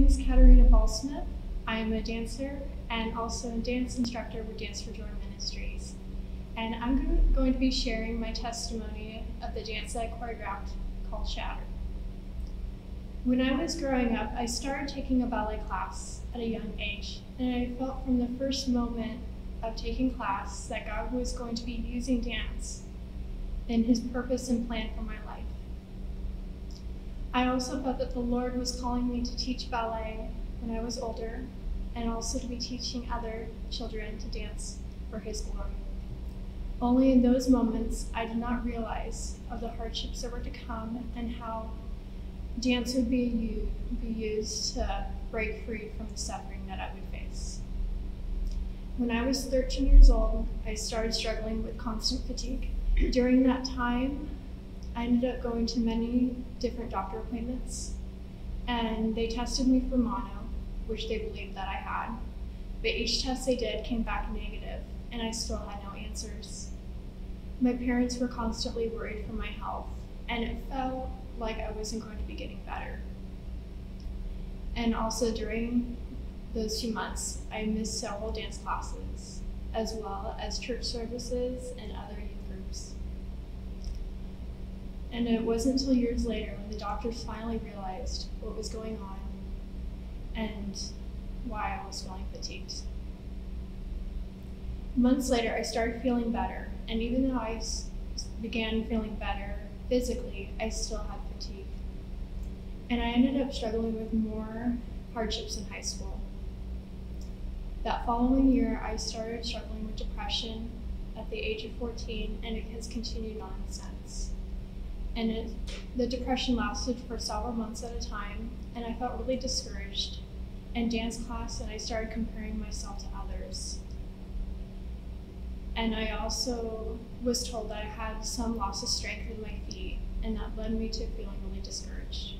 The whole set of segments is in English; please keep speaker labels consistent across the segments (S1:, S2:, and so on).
S1: is Katerina Ballsmith. I am a dancer and also a dance instructor with Dance for Joy Ministries. And I'm going to be sharing my testimony of the dance that I choreographed called Shatter. When I was growing up, I started taking a ballet class at a young age, and I felt from the first moment of taking class that God was going to be using dance in His purpose and plan for my life. I also felt that the Lord was calling me to teach ballet when I was older, and also to be teaching other children to dance for His glory. Only in those moments I did not realize of the hardships that were to come and how dance would be used to break free from the suffering that I would face. When I was 13 years old, I started struggling with constant fatigue. During that time, I ended up going to many different doctor appointments, and they tested me for mono, which they believed that I had. But each test they did came back negative, and I still had no answers. My parents were constantly worried for my health, and it felt like I wasn't going to be getting better. And also during those 2 months, I missed several dance classes, as well as church services and other youth groups. And it wasn't until years later when the doctors finally realized what was going on and why I was feeling fatigued. Months later, I started feeling better, and even though I began feeling better physically, I still had fatigue. And I ended up struggling with more hardships in high school. That following year, I started struggling with depression at the age of 14, and it has continued on since. And the depression lasted for several months at a time, and I felt really discouraged in dance class, and I started comparing myself to others. And I also was told that I had some loss of strength in my feet, and that led me to feeling really discouraged.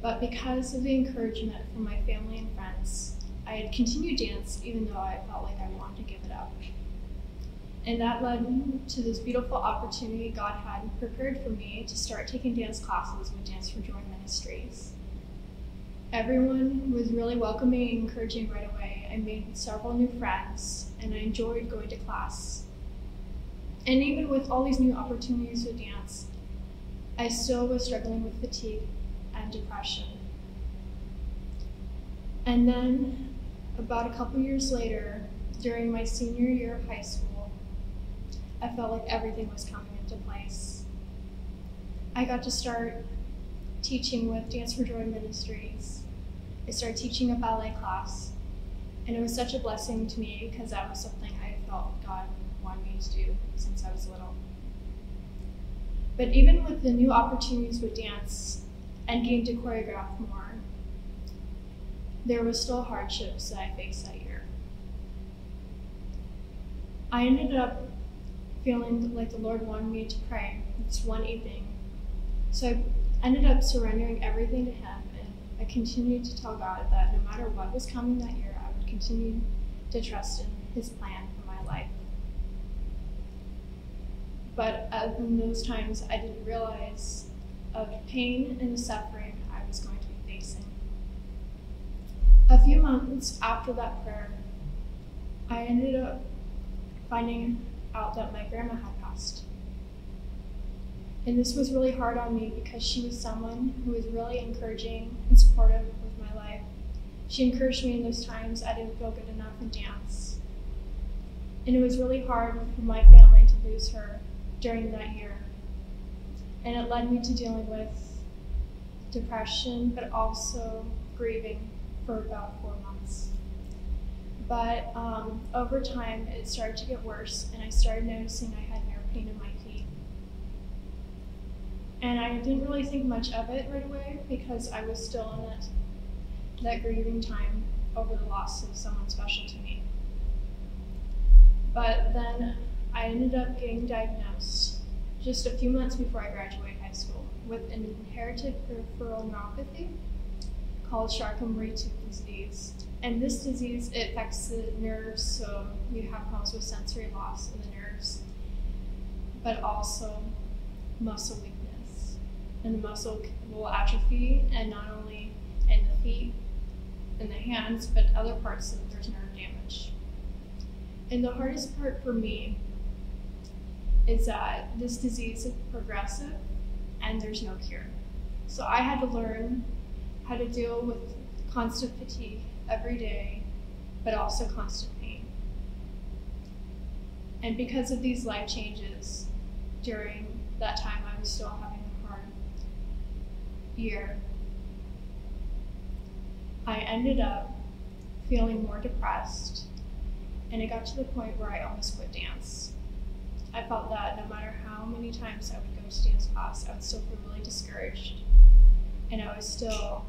S1: But because of the encouragement from my family and friends, I had continued dance even though I felt like I wanted to give it up. And that led to this beautiful opportunity God had prepared for me to start taking dance classes with Dance for Joy Ministries. Everyone was really welcoming and encouraging right away. I made several new friends, and I enjoyed going to class. And even with all these new opportunities with dance, I still was struggling with fatigue and depression. And then, about a couple years later, during my senior year of high school, I felt like everything was coming into place. I got to start teaching with Dance for Joy Ministries. I started teaching a ballet class, and it was such a blessing to me because that was something I felt God wanted me to do since I was little. But even with the new opportunities with dance and getting to choreograph more, there were still hardships that I faced that year. I ended up feeling like the Lord wanted me to pray this one evening. So I ended up surrendering everything to Him, and I continued to tell God that no matter what was coming that year, I would continue to trust in His plan for my life. But in those times, I didn't realize of pain and the suffering I was going to be facing. A few months after that prayer, I ended up finding out that my grandma had passed. And this was really hard on me because she was someone who was really encouraging and supportive with my life. She encouraged me in those times I didn't feel good enough in dance. And it was really hard for my family to lose her during that year. And it led me to dealing with depression, but also grieving for about 4 months. But over time, it started to get worse, and I started noticing I had nerve pain in my feet. And I didn't really think much of it right away because I was still in that grieving time over the loss of someone special to me. But then I ended up getting diagnosed just a few months before I graduated high school with an inherited peripheral neuropathy called Charcot-Marie-Tooth disease. And this disease, it affects the nerves, so you have problems with sensory loss in the nerves, but also muscle weakness. And the muscle will atrophy, and not only in the feet, in the hands, but other parts there's nerve damage. And the hardest part for me is that this disease is progressive and there's no cure. So I had to learn how to deal with constant fatigue every day, but also constant pain. And because of these life changes, during that time I was still having a hard year, I ended up feeling more depressed, and it got to the point where I almost quit dance. I felt that no matter how many times I would go to dance class, I would still feel really discouraged, and I was still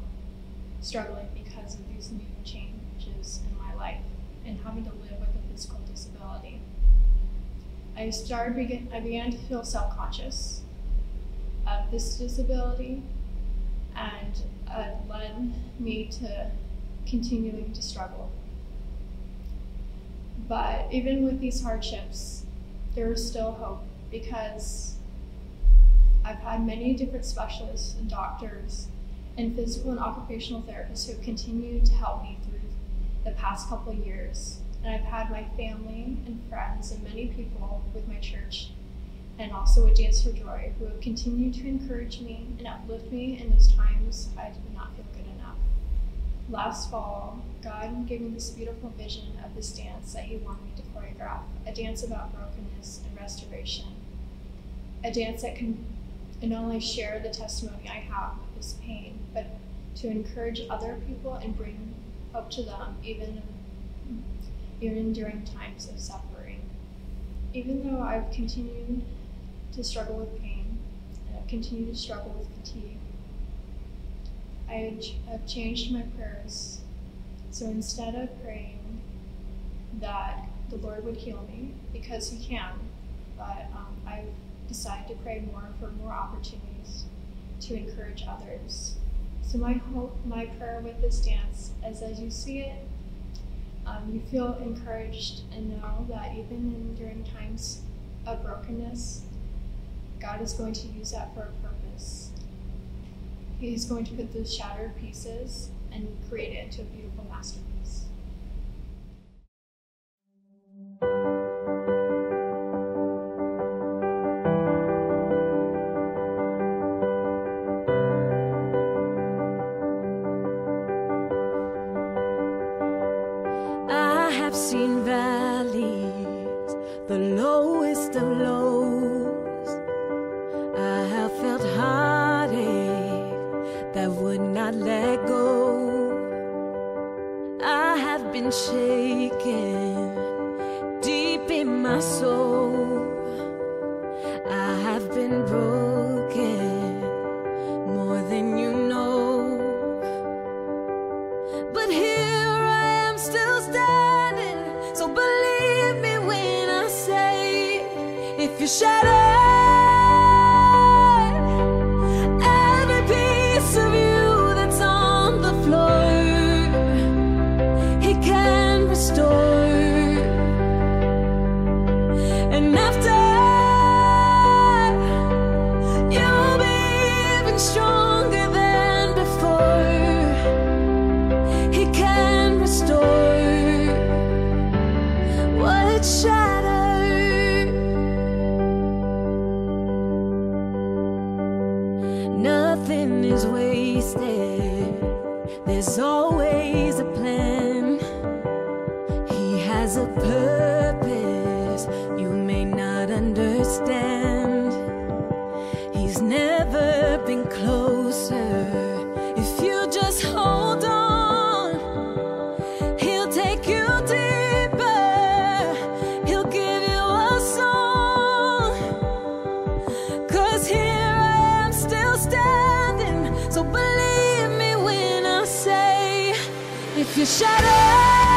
S1: struggling because of these new changes in my life and having to live with a physical disability. I began to feel self-conscious of this disability, and it led me to continuing to struggle. But even with these hardships, there is still hope, because I've had many different specialists and doctors and physical and occupational therapists who have continued to help me through the past couple of years. And I've had my family and friends and many people with my church and also with Dance for Joy who have continued to encourage me and uplift me in those times I did not feel good enough. Last fall, God gave me this beautiful vision of this dance that He wanted me to choreograph, a dance about brokenness and restoration, a dance that can not only share the testimony I have of this pain, but to encourage other people and bring hope to them, even during times of suffering. Even though I've continued to struggle with pain, and I've continued to struggle with fatigue, I have changed my prayers. So instead of praying that the Lord would heal me, because He can, but I've decided to pray more for more opportunities to encourage others. So my hope, my prayer with this dance is, as you see it, you feel encouraged and know that even during times of brokenness, God is going to use that for a purpose. He's going to put those shattered pieces and create it into a beautiful masterpiece.
S2: I've seen valleys, the lowest of lows. I have felt heartache that would not let go. I have been shaken deep in my soul. I have been broken more than you know. But here I am still standing. So believe me when I say, if you're shattered, every piece of you that's on the floor, He can restore. And after, you'll be even stronger than before. He can restore what's shattered. Nothing is wasted. There's always a plan. He has a purpose you may not understand. He's never been closer. If you just hold on, He'll take you deeper. He'll give you a song. 'Cause here I am still standing. So believe me when I say, if you're shattered,